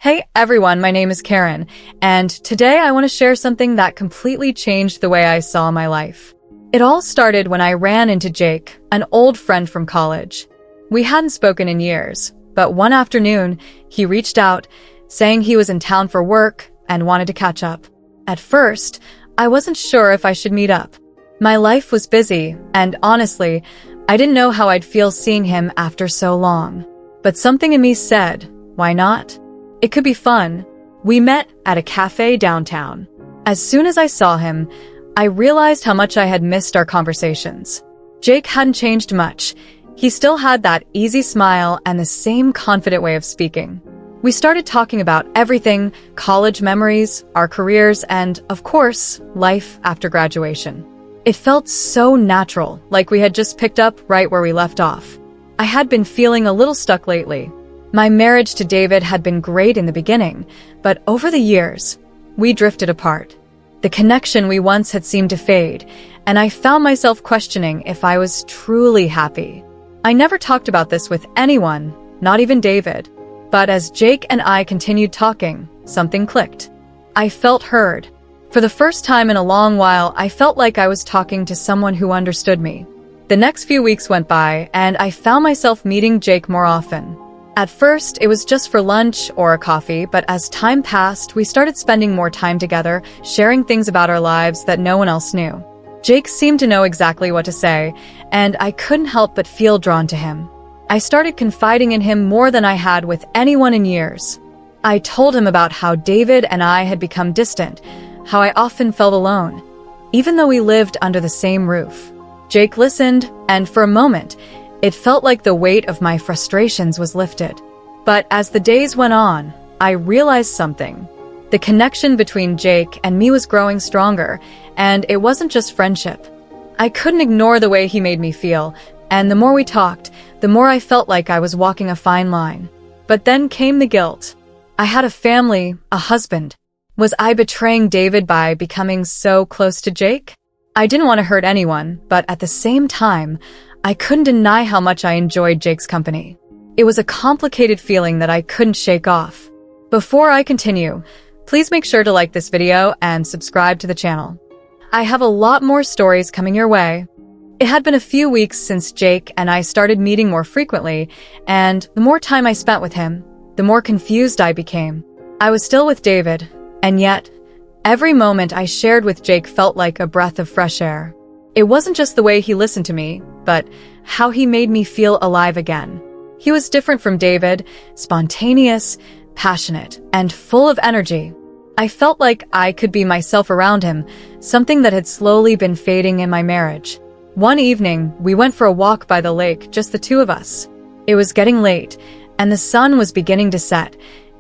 Hey everyone, my name is Karen, and today I want to share something that completely changed the way I saw my life. It all started when I ran into Jake, an old friend from college. We hadn't spoken in years, but one afternoon, he reached out, saying he was in town for work and wanted to catch up. At first, I wasn't sure if I should meet up. My life was busy, and honestly, I didn't know how I'd feel seeing him after so long. But something in me said, why not? It could be fun. We met at a cafe downtown. As soon as I saw him, I realized how much I had missed our conversations. Jake hadn't changed much. He still had that easy smile and the same confident way of speaking. We started talking about everything, college memories, our careers, and, of course, life after graduation. It felt so natural, like we had just picked up right where we left off. I had been feeling a little stuck lately. My marriage to David had been great in the beginning, but over the years, we drifted apart. The connection we once had seemed to fade, and I found myself questioning if I was truly happy. I never talked about this with anyone, not even David. But as Jake and I continued talking, something clicked. I felt heard. For the first time in a long while, I felt like I was talking to someone who understood me. The next few weeks went by, and I found myself meeting Jake more often. At first, it was just for lunch or a coffee, but as time passed, we started spending more time together, sharing things about our lives that no one else knew. Jake seemed to know exactly what to say, and I couldn't help but feel drawn to him. I started confiding in him more than I had with anyone in years. I told him about how David and I had become distant, how I often felt alone, even though we lived under the same roof. Jake listened, and for a moment, it felt like the weight of my frustrations was lifted. But as the days went on, I realized something. The connection between Jake and me was growing stronger, and it wasn't just friendship. I couldn't ignore the way he made me feel, and the more we talked, the more I felt like I was walking a fine line. But then came the guilt. I had a family, a husband. Was I betraying David by becoming so close to Jake? I didn't want to hurt anyone, but at the same time, I couldn't deny how much I enjoyed Jake's company. It was a complicated feeling that I couldn't shake off. Before I continue, please make sure to like this video and subscribe to the channel. I have a lot more stories coming your way. It had been a few weeks since Jake and I started meeting more frequently, and the more time I spent with him, the more confused I became. I was still with David, and yet, every moment I shared with Jake felt like a breath of fresh air. It wasn't just the way he listened to me, but how he made me feel alive again. He was different from David, spontaneous, passionate, and full of energy. I felt like I could be myself around him, something that had slowly been fading in my marriage. One evening, we went for a walk by the lake, just the two of us. It was getting late, and the sun was beginning to set,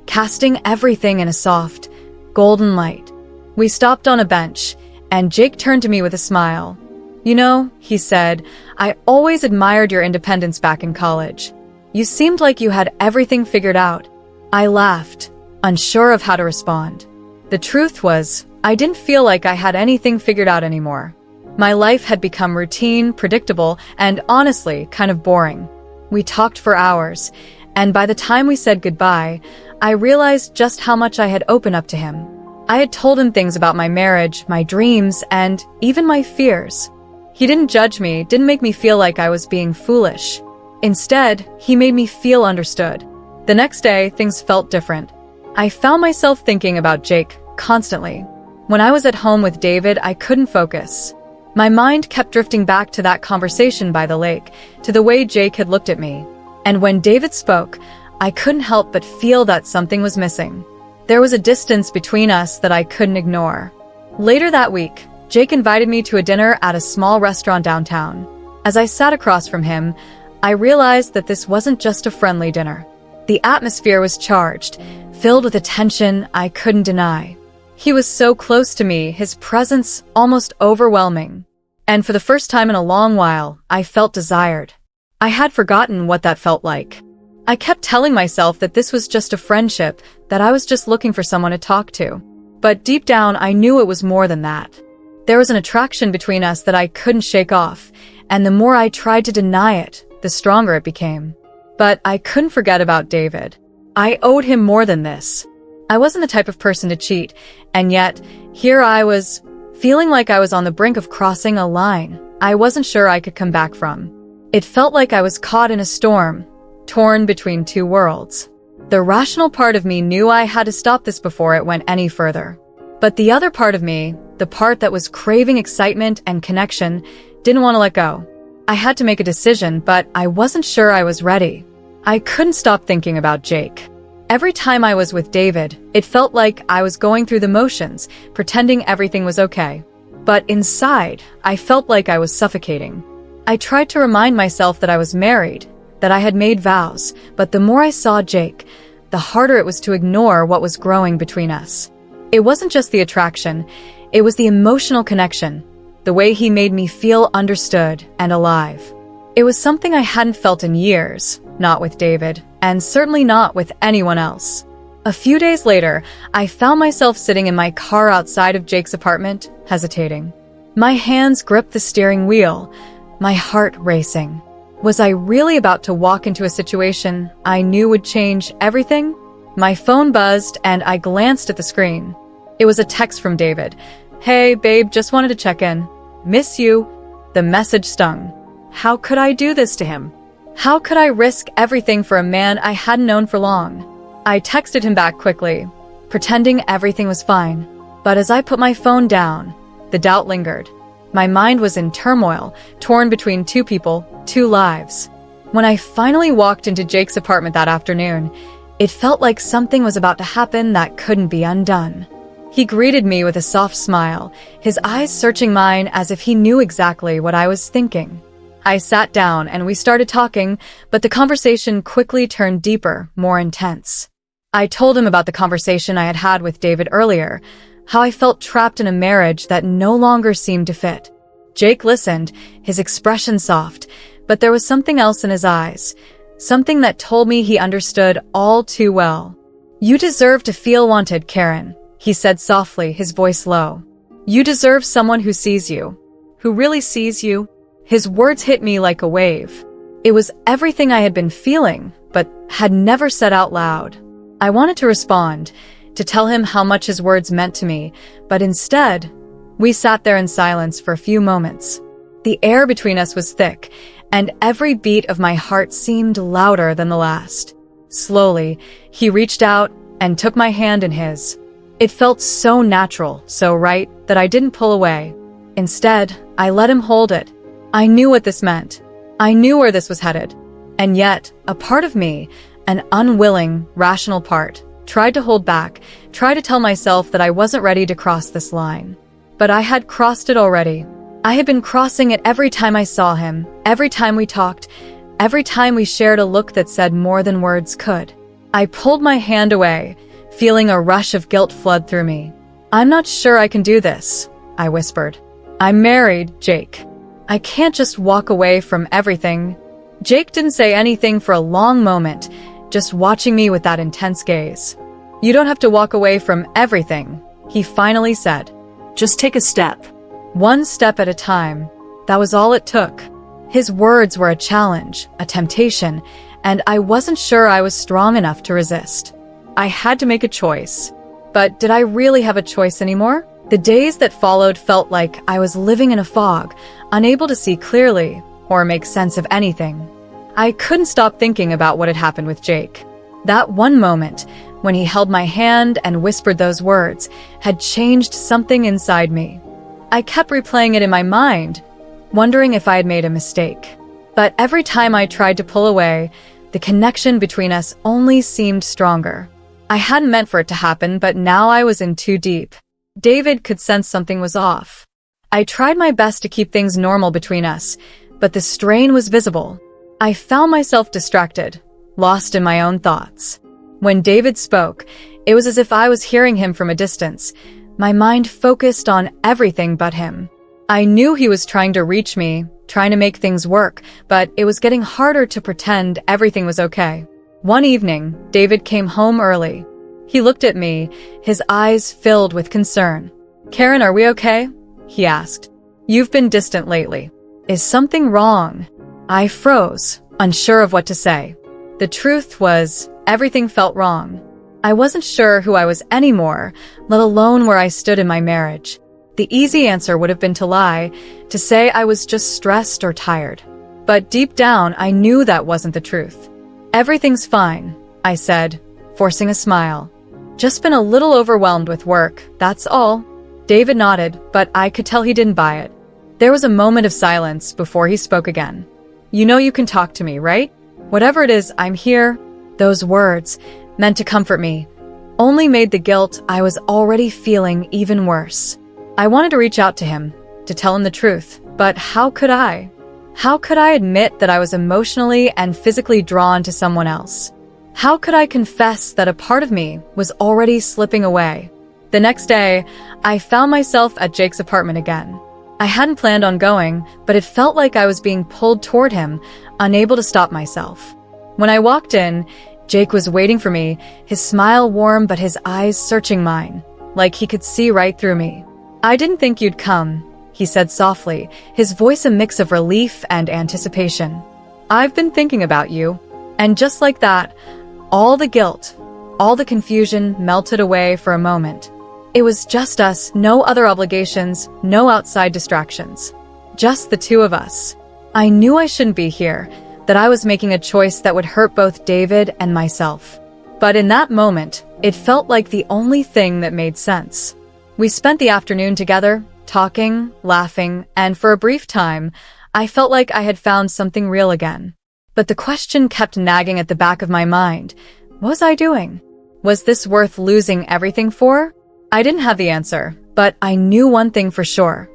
casting everything in a soft, golden light. We stopped on a bench, and Jake turned to me with a smile. You know, he said, I always admired your independence back in college. You seemed like you had everything figured out. I laughed, unsure of how to respond. The truth was, I didn't feel like I had anything figured out anymore. My life had become routine, predictable, and honestly, kind of boring. We talked for hours, and by the time we said goodbye, I realized just how much I had opened up to him. I had told him things about my marriage, my dreams, and even my fears. He didn't judge me, didn't make me feel like I was being foolish. Instead, he made me feel understood. The next day, things felt different. I found myself thinking about Jake constantly. When I was at home with David, I couldn't focus. My mind kept drifting back to that conversation by the lake, to the way Jake had looked at me. And when David spoke, I couldn't help but feel that something was missing. There was a distance between us that I couldn't ignore. Later that week, Jake invited me to a dinner at a small restaurant downtown. As I sat across from him, I realized that this wasn't just a friendly dinner. The atmosphere was charged, filled with a tension I couldn't deny. He was so close to me, his presence almost overwhelming. And for the first time in a long while, I felt desired. I had forgotten what that felt like. I kept telling myself that this was just a friendship, that I was just looking for someone to talk to. But deep down, I knew it was more than that. There was an attraction between us that I couldn't shake off, and the more I tried to deny it, the stronger it became. But I couldn't forget about David. I owed him more than this. I wasn't the type of person to cheat, and yet, here I was, feeling like I was on the brink of crossing a line I wasn't sure I could come back from. It felt like I was caught in a storm, torn between two worlds. The rational part of me knew I had to stop this before it went any further. But the other part of me, the part that was craving excitement and connection, didn't want to let go. I had to make a decision, but I wasn't sure I was ready. I couldn't stop thinking about Jake. Every time I was with David, it felt like I was going through the motions, pretending everything was okay. But inside, I felt like I was suffocating. I tried to remind myself that I was married, that I had made vows, but the more I saw Jake, the harder it was to ignore what was growing between us. It wasn't just the attraction, it was the emotional connection, the way he made me feel understood and alive. It was something I hadn't felt in years, not with David, and certainly not with anyone else. A few days later, I found myself sitting in my car outside of Jake's apartment, hesitating. My hands gripped the steering wheel, my heart racing. Was I really about to walk into a situation I knew would change everything? My phone buzzed and I glanced at the screen. It was a text from David. "Hey, babe, just wanted to check in. Miss you." The message stung. How could I do this to him? How could I risk everything for a man I hadn't known for long? I texted him back quickly, pretending everything was fine. But as I put my phone down, the doubt lingered. My mind was in turmoil, torn between two people, two lives. When I finally walked into Jake's apartment that afternoon, it felt like something was about to happen that couldn't be undone. He greeted me with a soft smile, his eyes searching mine as if he knew exactly what I was thinking. I sat down and we started talking, but the conversation quickly turned deeper, more intense. I told him about the conversation I had had with David earlier, how I felt trapped in a marriage that no longer seemed to fit. Jake listened, his expression soft, but there was something else in his eyes, something that told me he understood all too well. "You deserve to feel wanted, Karen," he said softly, his voice low. "You deserve someone who sees you, who really sees you." His words hit me like a wave. It was everything I had been feeling, but had never said out loud. I wanted to respond, to tell him how much his words meant to me, but instead, we sat there in silence for a few moments. The air between us was thick, and every beat of my heart seemed louder than the last. Slowly, he reached out and took my hand in his. It felt so natural, so right, that I didn't pull away. Instead, I let him hold it. I knew what this meant. I knew where this was headed. And yet, a part of me, an unwilling, rational part, tried to hold back, tried to tell myself that I wasn't ready to cross this line. But I had crossed it already. I had been crossing it every time I saw him, every time we talked, every time we shared a look that said more than words could. I pulled my hand away, feeling a rush of guilt flood through me. "I'm not sure I can do this," I whispered. "I'm married, Jake. I can't just walk away from everything." Jake didn't say anything for a long moment, just watching me with that intense gaze. "You don't have to walk away from everything," he finally said. "Just take a step. One step at a time." That was all it took. His words were a challenge, a temptation, and I wasn't sure I was strong enough to resist. I had to make a choice. But did I really have a choice anymore? The days that followed felt like I was living in a fog, unable to see clearly or make sense of anything. I couldn't stop thinking about what had happened with Jake. That one moment, when he held my hand and whispered those words, had changed something inside me. I kept replaying it in my mind, wondering if I had made a mistake. But every time I tried to pull away, the connection between us only seemed stronger. I hadn't meant for it to happen, but now I was in too deep. David could sense something was off. I tried my best to keep things normal between us, but the strain was visible. I found myself distracted, lost in my own thoughts. When David spoke, it was as if I was hearing him from a distance, my mind focused on everything but him. I knew he was trying to reach me, trying to make things work, but it was getting harder to pretend everything was okay. One evening, David came home early. He looked at me, his eyes filled with concern. "Karen, are we okay?" he asked. "You've been distant lately. Is something wrong?" I froze, unsure of what to say. The truth was, everything felt wrong. I wasn't sure who I was anymore, let alone where I stood in my marriage. The easy answer would have been to lie, to say I was just stressed or tired. But deep down, I knew that wasn't the truth. "Everything's fine," I said, forcing a smile. "Just been a little overwhelmed with work, that's all." David nodded, but I could tell he didn't buy it. There was a moment of silence before he spoke again. "You know you can talk to me, right? Whatever it is, I'm here." Those words, meant to comfort me, only made the guilt I was already feeling even worse. I wanted to reach out to him, to tell him the truth, but how could I? How could I admit that I was emotionally and physically drawn to someone else? How could I confess that a part of me was already slipping away? The next day, I found myself at Jake's apartment again. I hadn't planned on going, but it felt like I was being pulled toward him, unable to stop myself. When I walked in, Jake was waiting for me, his smile warm but his eyes searching mine, like he could see right through me. "I didn't think you'd come," he said softly, his voice a mix of relief and anticipation. "I've been thinking about you." And just like that, all the guilt, all the confusion melted away for a moment. It was just us, no other obligations, no outside distractions. Just the two of us. I knew I shouldn't be here, that I was making a choice that would hurt both David and myself. But in that moment, it felt like the only thing that made sense. We spent the afternoon together, talking, laughing, and for a brief time, I felt like I had found something real again. But the question kept nagging at the back of my mind. What was I doing? Was this worth losing everything for? I didn't have the answer, but I knew one thing for sure.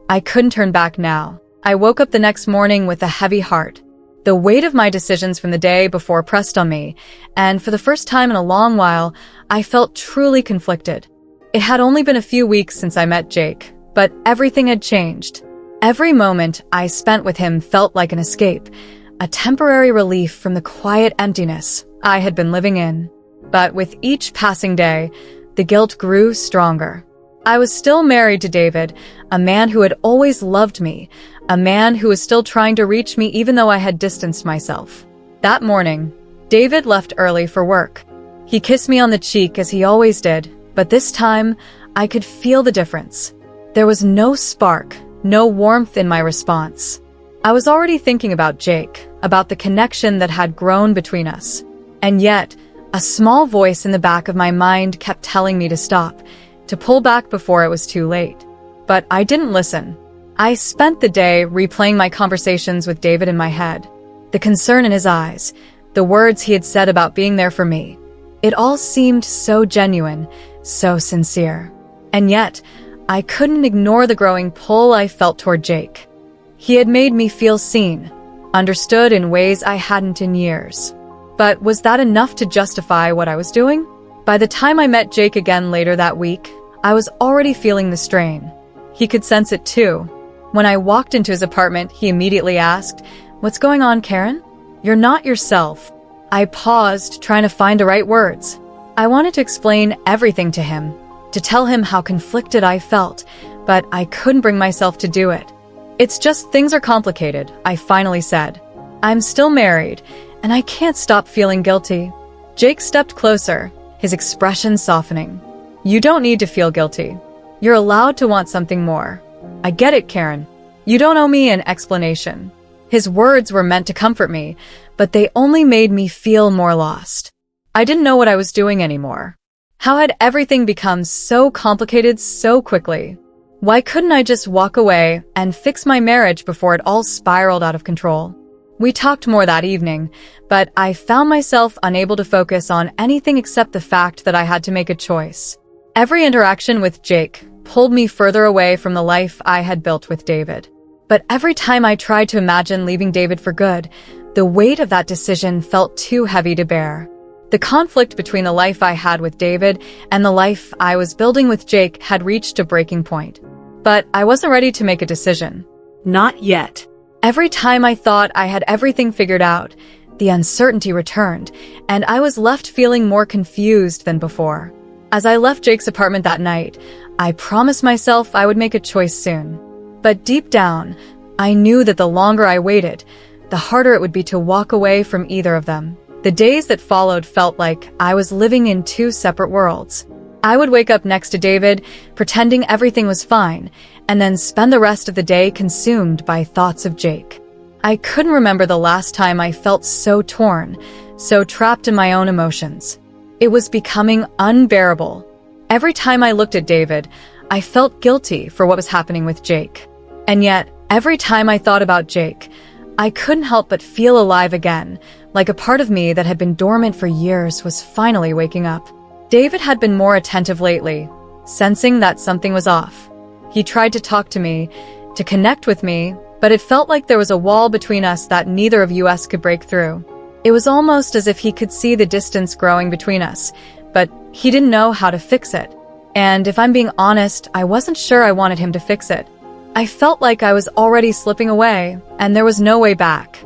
I couldn't turn back now. I woke up the next morning with a heavy heart. The weight of my decisions from the day before pressed on me, and for the first time in a long while, I felt truly conflicted. It had only been a few weeks since I met Jake, but everything had changed. Every moment I spent with him felt like an escape, a temporary relief from the quiet emptiness I had been living in. But with each passing day, the guilt grew stronger. I was still married to David, a man who had always loved me, a man who was still trying to reach me even though I had distanced myself. That morning, David left early for work. He kissed me on the cheek as he always did, but this time, I could feel the difference. There was no spark, no warmth in my response. I was already thinking about Jake, about the connection that had grown between us. And yet, a small voice in the back of my mind kept telling me to stop, to pull back before it was too late. But I didn't listen. I spent the day replaying my conversations with David in my head. The concern in his eyes, the words he had said about being there for me. It all seemed so genuine, so sincere. And yet, I couldn't ignore the growing pull I felt toward Jake. He had made me feel seen, understood in ways I hadn't in years. But was that enough to justify what I was doing? By the time I met Jake again later that week, I was already feeling the strain. He could sense it too. When I walked into his apartment, he immediately asked, "What's going on, Karen? You're not yourself." I paused, trying to find the right words. I wanted to explain everything to him, to tell him how conflicted I felt, but I couldn't bring myself to do it. "It's just things are complicated," I finally said. "I'm still married, and I can't stop feeling guilty." Jake stepped closer, his expression softening. "You don't need to feel guilty. You're allowed to want something more. I get it, Karen. You don't owe me an explanation." His words were meant to comfort me, but they only made me feel more lost. I didn't know what I was doing anymore. How had everything become so complicated so quickly? Why couldn't I just walk away and fix my marriage before it all spiraled out of control? We talked more that evening, but I found myself unable to focus on anything except the fact that I had to make a choice. Every interaction with Jake pulled me further away from the life I had built with David. But every time I tried to imagine leaving David for good, the weight of that decision felt too heavy to bear. The conflict between the life I had with David and the life I was building with Jake had reached a breaking point. But I wasn't ready to make a decision. Not yet. Every time I thought I had everything figured out, the uncertainty returned, and I was left feeling more confused than before. As I left Jake's apartment that night, I promised myself I would make a choice soon. But deep down, I knew that the longer I waited, the harder it would be to walk away from either of them. The days that followed felt like I was living in two separate worlds. I would wake up next to David, pretending everything was fine, and then spend the rest of the day consumed by thoughts of Jake. I couldn't remember the last time I felt so torn, so trapped in my own emotions. It was becoming unbearable. Every time I looked at David, I felt guilty for what was happening with Jake. And yet, every time I thought about Jake, I couldn't help but feel alive again, like a part of me that had been dormant for years was finally waking up. David had been more attentive lately, sensing that something was off. He tried to talk to me, to connect with me, but it felt like there was a wall between us that neither of us could break through. It was almost as if he could see the distance growing between us, but he didn't know how to fix it. And if I'm being honest, I wasn't sure I wanted him to fix it. I felt like I was already slipping away, and there was no way back.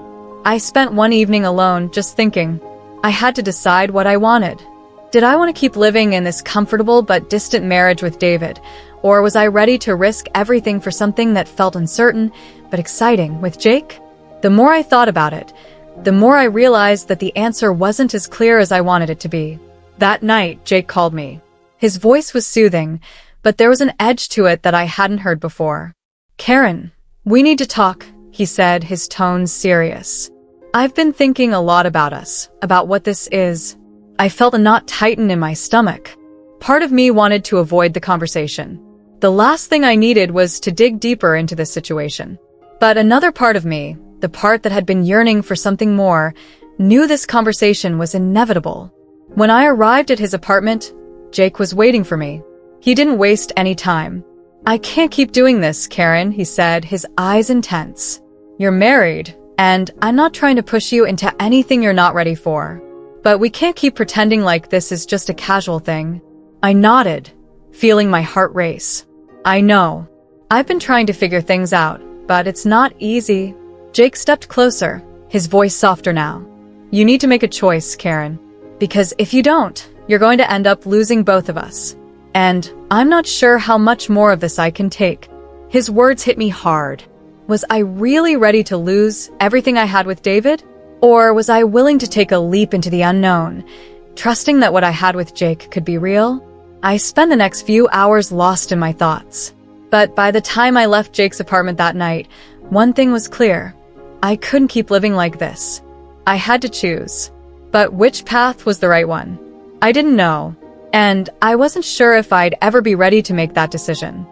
I spent one evening alone just thinking. I had to decide what I wanted. Did I want to keep living in this comfortable but distant marriage with David, or was I ready to risk everything for something that felt uncertain but exciting with Jake? The more I thought about it, the more I realized that the answer wasn't as clear as I wanted it to be. That night, Jake called me. His voice was soothing, but there was an edge to it that I hadn't heard before. "Karen, we need to talk," he said, his tone serious. "I've been thinking a lot about us, about what this is." I felt a knot tighten in my stomach. Part of me wanted to avoid the conversation. The last thing I needed was to dig deeper into this situation. But another part of me, the part that had been yearning for something more, knew this conversation was inevitable. When I arrived at his apartment, Jake was waiting for me. He didn't waste any time. "I can't keep doing this, Karen," he said, his eyes intense. "You're married, and I'm not trying to push you into anything you're not ready for. But we can't keep pretending like this is just a casual thing." I nodded, feeling my heart race. "I know. I've been trying to figure things out, but it's not easy." Jake stepped closer, his voice softer now. "You need to make a choice, Karen. Because if you don't, you're going to end up losing both of us. And I'm not sure how much more of this I can take." His words hit me hard. Was I really ready to lose everything I had with David? Or was I willing to take a leap into the unknown, trusting that what I had with Jake could be real? I spent the next few hours lost in my thoughts. But by the time I left Jake's apartment that night, one thing was clear. I couldn't keep living like this. I had to choose. But which path was the right one? I didn't know. And I wasn't sure if I'd ever be ready to make that decision.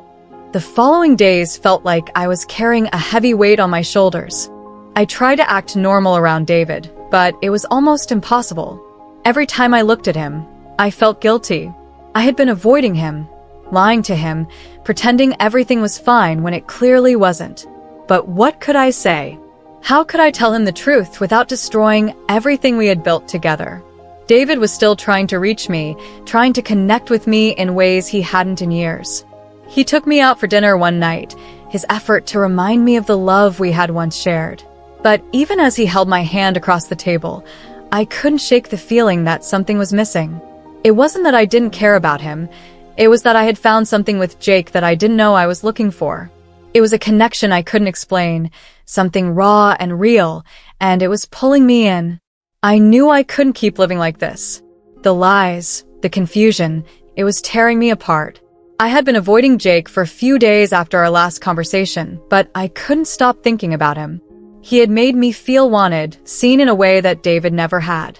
The following days felt like I was carrying a heavy weight on my shoulders. I tried to act normal around David, but it was almost impossible. Every time I looked at him, I felt guilty. I had been avoiding him, lying to him, pretending everything was fine when it clearly wasn't. But what could I say? How could I tell him the truth without destroying everything we had built together? David was still trying to reach me, trying to connect with me in ways he hadn't in years. He took me out for dinner one night, his effort to remind me of the love we had once shared. But even as he held my hand across the table, I couldn't shake the feeling that something was missing. It wasn't that I didn't care about him. It was that I had found something with Jake that I didn't know I was looking for. It was a connection I couldn't explain, something raw and real, and it was pulling me in. I knew I couldn't keep living like this. The lies, the confusion, it was tearing me apart. I had been avoiding Jake for a few days after our last conversation, but I couldn't stop thinking about him. He had made me feel wanted, seen in a way that David never had.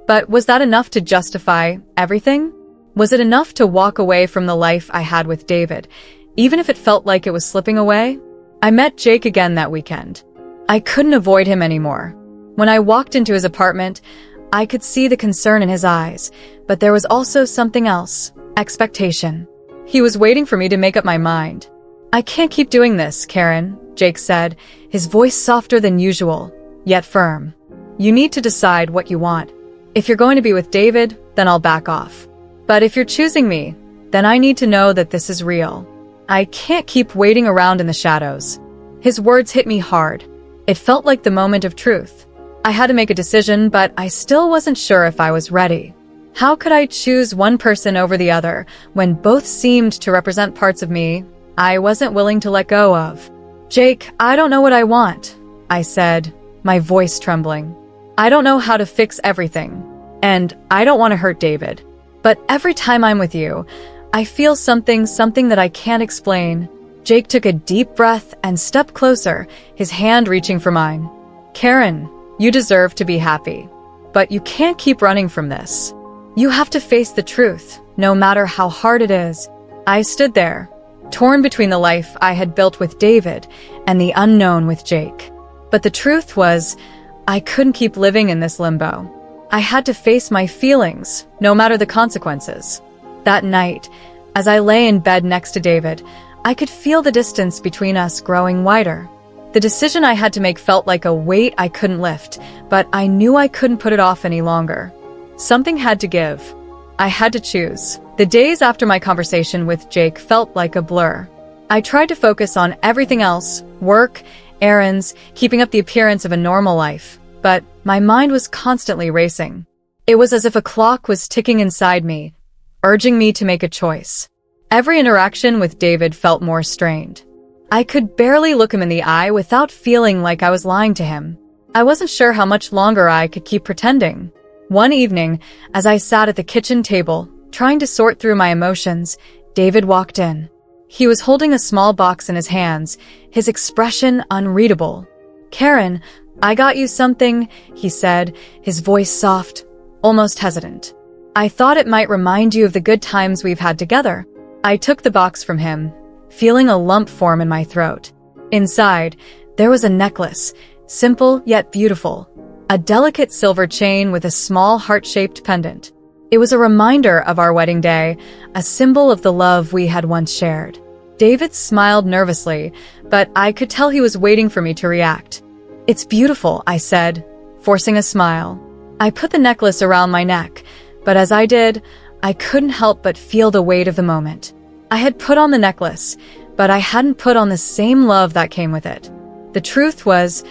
But was that enough to justify everything? Was it enough to walk away from the life I had with David, even if it felt like it was slipping away? I met Jake again that weekend. I couldn't avoid him anymore. When I walked into his apartment, I could see the concern in his eyes, but there was also something else, expectation. He was waiting for me to make up my mind. "I can't keep doing this, Karen," Jake said, his voice softer than usual, yet firm. "You need to decide what you want. If you're going to be with David, then I'll back off. But if you're choosing me, then I need to know that this is real. I can't keep waiting around in the shadows." His words hit me hard. It felt like the moment of truth. I had to make a decision, but I still wasn't sure if I was ready. How could I choose one person over the other when both seemed to represent parts of me I wasn't willing to let go of? "Jake, I don't know what I want," I said, my voice trembling. I don't know how to fix everything, and I don't want to hurt David. But every time I'm with you, I feel something that I can't explain. Jake took a deep breath and stepped closer, his hand reaching for mine. Karen, you deserve to be happy. But you can't keep running from this. You have to face the truth, no matter how hard it is. I stood there, torn between the life I had built with David and the unknown with Jake. But the truth was, I couldn't keep living in this limbo. I had to face my feelings, no matter the consequences. That night, as I lay in bed next to David, I could feel the distance between us growing wider. The decision I had to make felt like a weight I couldn't lift, but I knew I couldn't put it off any longer. Something had to give. I had to choose. The days after my conversation with Jake felt like a blur. I tried to focus on everything else, work, errands, keeping up the appearance of a normal life, but my mind was constantly racing. It was as if a clock was ticking inside me, urging me to make a choice. Every interaction with David felt more strained. I could barely look him in the eye without feeling like I was lying to him. I wasn't sure how much longer I could keep pretending. One evening, as I sat at the kitchen table, trying to sort through my emotions, David walked in. He was holding a small box in his hands, his expression unreadable. "Karen, I got you something," he said, his voice soft, almost hesitant. "I thought it might remind you of the good times we've had together." I took the box from him, feeling a lump form in my throat. Inside, there was a necklace, simple yet beautiful, a delicate silver chain with a small heart-shaped pendant. It was a reminder of our wedding day, a symbol of the love we had once shared. David smiled nervously, but I could tell he was waiting for me to react. "It's beautiful," I said, forcing a smile. I put the necklace around my neck, but as I did, I couldn't help but feel the weight of the moment. I had put on the necklace, but I hadn't put on the same love that came with it. The truth was,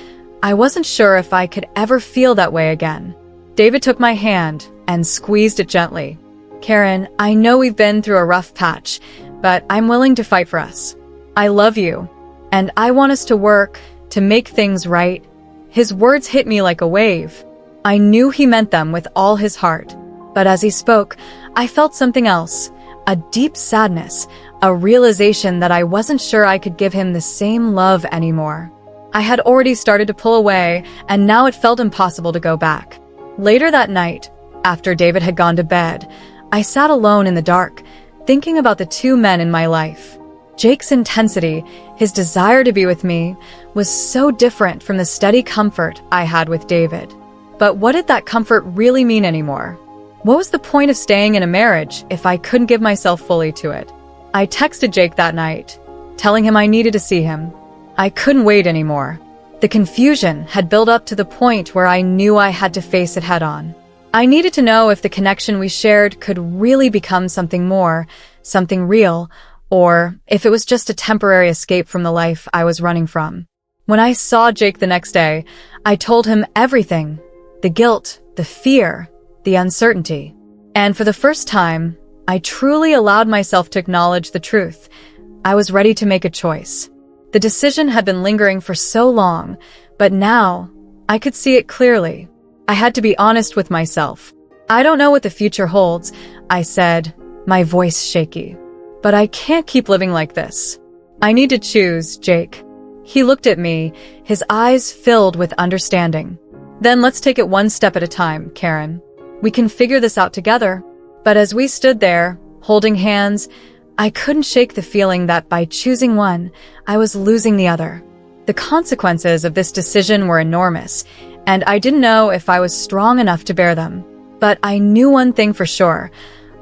I wasn't sure if I could ever feel that way again. David took my hand and squeezed it gently. "Karen, I know we've been through a rough patch, but I'm willing to fight for us. I love you, and I want us to work, to make things right." His words hit me like a wave. I knew he meant them with all his heart. But as he spoke, I felt something else, a deep sadness, a realization that I wasn't sure I could give him the same love anymore. I had already started to pull away, and now it felt impossible to go back. Later that night, after David had gone to bed, I sat alone in the dark, thinking about the two men in my life. Jake's intensity, his desire to be with me, was so different from the steady comfort I had with David. But what did that comfort really mean anymore? What was the point of staying in a marriage if I couldn't give myself fully to it? I texted Jake that night, telling him I needed to see him. I couldn't wait anymore. The confusion had built up to the point where I knew I had to face it head on. I needed to know if the connection we shared could really become something more, something real, or if it was just a temporary escape from the life I was running from. When I saw Jake the next day, I told him everything: the guilt, the fear, the uncertainty. And for the first time, I truly allowed myself to acknowledge the truth. I was ready to make a choice. The decision had been lingering for so long, but now I could see it clearly. I had to be honest with myself. "I don't know what the future holds," I said, my voice shaky. "But I can't keep living like this. I need to choose, Jake." He looked at me, his eyes filled with understanding. "Then let's take it one step at a time, Karen. We can figure this out together." But as we stood there, holding hands, I couldn't shake the feeling that by choosing one, I was losing the other. The consequences of this decision were enormous, and I didn't know if I was strong enough to bear them. But I knew one thing for sure: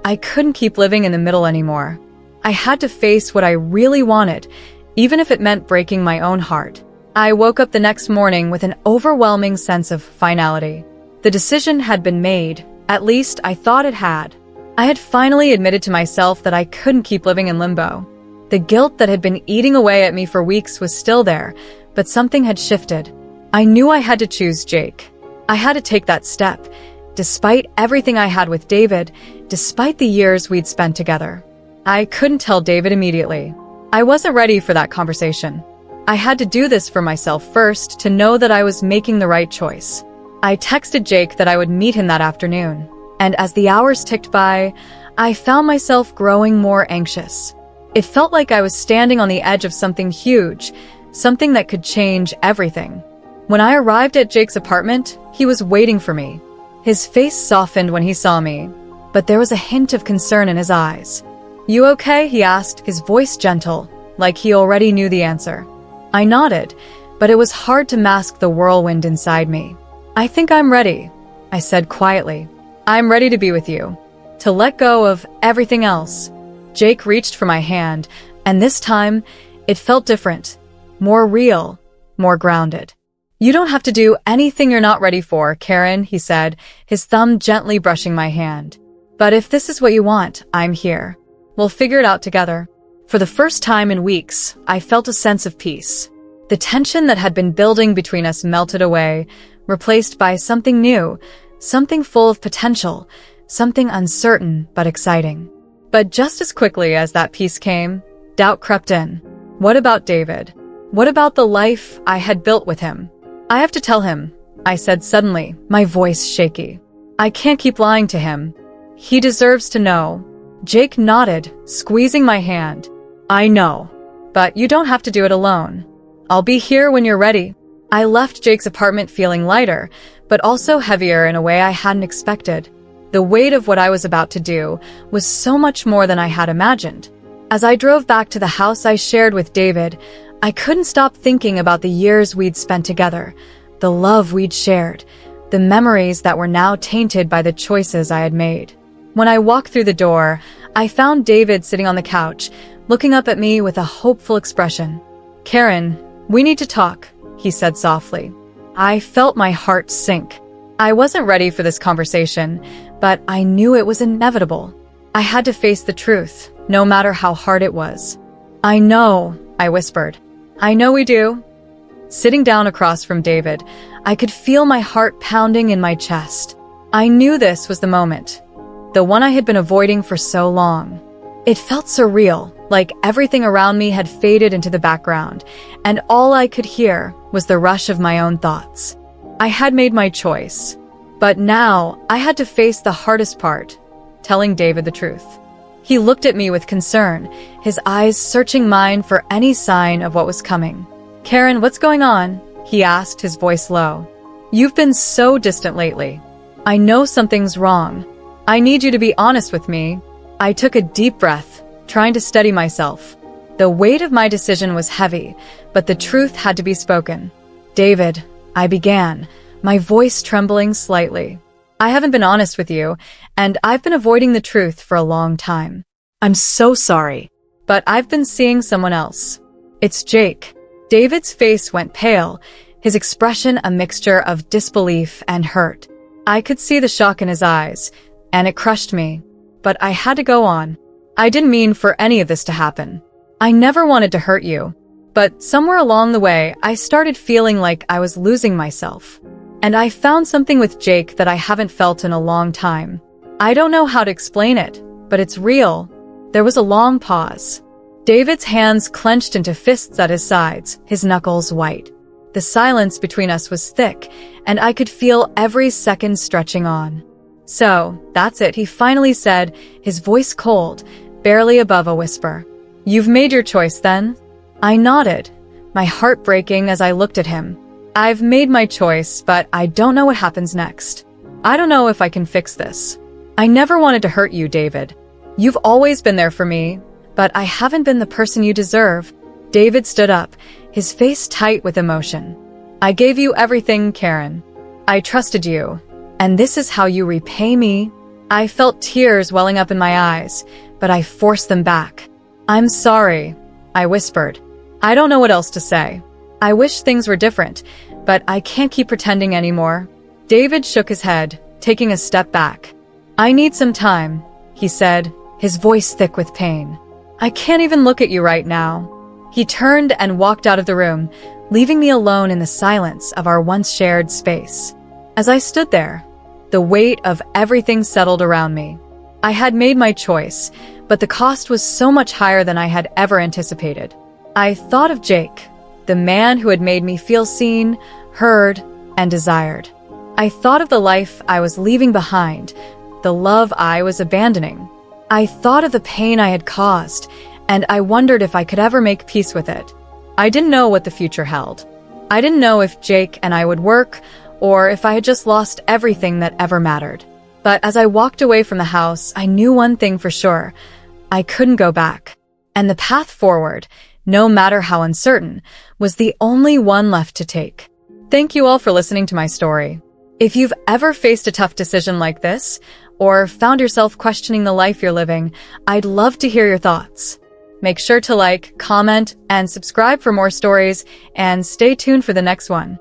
I couldn't keep living in the middle anymore. I had to face what I really wanted, even if it meant breaking my own heart. I woke up the next morning with an overwhelming sense of finality. The decision had been made, at least I thought it had. I had finally admitted to myself that I couldn't keep living in limbo. The guilt that had been eating away at me for weeks was still there, but something had shifted. I knew I had to choose Jake. I had to take that step, despite everything I had with David, despite the years we'd spent together. I couldn't tell David immediately. I wasn't ready for that conversation. I had to do this for myself first to know that I was making the right choice. I texted Jake that I would meet him that afternoon, and as the hours ticked by, I found myself growing more anxious. It felt like I was standing on the edge of something huge, something that could change everything. When I arrived at Jake's apartment, he was waiting for me. His face softened when he saw me, but there was a hint of concern in his eyes. "You okay?" he asked, his voice gentle, like he already knew the answer. I nodded, but it was hard to mask the whirlwind inside me. "I think I'm ready," I said quietly. "I'm ready to be with you, to let go of everything else." Jake reached for my hand, and this time, it felt different, more real, more grounded. "You don't have to do anything you're not ready for, Karen," he said, his thumb gently brushing my hand. "But if this is what you want, I'm here. We'll figure it out together." For the first time in weeks, I felt a sense of peace. The tension that had been building between us melted away, replaced by something new, something full of potential, something uncertain but exciting. But just as quickly as that peace came, doubt crept in. What about David? What about the life I had built with him? "I have to tell him," I said suddenly, my voice shaky. "I can't keep lying to him. He deserves to know." Jake nodded, squeezing my hand. "I know, but you don't have to do it alone. I'll be here when you're ready." I left Jake's apartment feeling lighter, but also heavier in a way I hadn't expected. The weight of what I was about to do was so much more than I had imagined. As I drove back to the house I shared with David, I couldn't stop thinking about the years we'd spent together, the love we'd shared, the memories that were now tainted by the choices I had made. When I walked through the door, I found David sitting on the couch, looking up at me with a hopeful expression. "Karen, we need to talk," he said softly. I felt my heart sink. I wasn't ready for this conversation, but I knew it was inevitable. I had to face the truth, no matter how hard it was. "I know," I whispered. "I know we do." Sitting down across from David, I could feel my heart pounding in my chest. I knew this was the moment, the one I had been avoiding for so long. It felt surreal, like everything around me had faded into the background, and all I could hear was the rush of my own thoughts. I had made my choice, but now I had to face the hardest part, telling David the truth. He looked at me with concern, his eyes searching mine for any sign of what was coming. "Karen, what's going on?" he asked, his voice low. "You've been so distant lately. I know something's wrong. I need you to be honest with me." I took a deep breath, trying to steady myself. The weight of my decision was heavy, but the truth had to be spoken. "David," I began, my voice trembling slightly. "I haven't been honest with you, and I've been avoiding the truth for a long time. I'm so sorry, but I've been seeing someone else. It's Jake." David's face went pale, his expression a mixture of disbelief and hurt. I could see the shock in his eyes, and it crushed me. But I had to go on. "I didn't mean for any of this to happen. I never wanted to hurt you. But somewhere along the way, I started feeling like I was losing myself. And I found something with Jake that I haven't felt in a long time. I don't know how to explain it, but it's real." There was a long pause. David's hands clenched into fists at his sides, his knuckles white. The silence between us was thick, and I could feel every second stretching on. "So, that's it," he finally said, his voice cold, barely above a whisper. "You've made your choice, then?" I nodded, my heart breaking as I looked at him. "I've made my choice, but I don't know what happens next. I don't know if I can fix this. I never wanted to hurt you, David. You've always been there for me, but I haven't been the person you deserve." David stood up, his face tight with emotion. "I gave you everything, Karen. I trusted you, and this is how you repay me?" I felt tears welling up in my eyes, but I forced them back. "I'm sorry," I whispered. "I don't know what else to say. I wish things were different, but I can't keep pretending anymore." David shook his head, taking a step back. "I need some time," he said, his voice thick with pain. "I can't even look at you right now." He turned and walked out of the room, leaving me alone in the silence of our once shared space. As I stood there, the weight of everything settled around me. I had made my choice, but the cost was so much higher than I had ever anticipated. I thought of Jake, the man who had made me feel seen, heard, and desired. I thought of the life I was leaving behind, the love I was abandoning. I thought of the pain I had caused, and I wondered if I could ever make peace with it. I didn't know what the future held. I didn't know if Jake and I would work, or if I had just lost everything that ever mattered. But as I walked away from the house, I knew one thing for sure. I couldn't go back. And the path forward, no matter how uncertain, was the only one left to take. Thank you all for listening to my story. If you've ever faced a tough decision like this, or found yourself questioning the life you're living, I'd love to hear your thoughts. Make sure to like, comment, and subscribe for more stories, and stay tuned for the next one.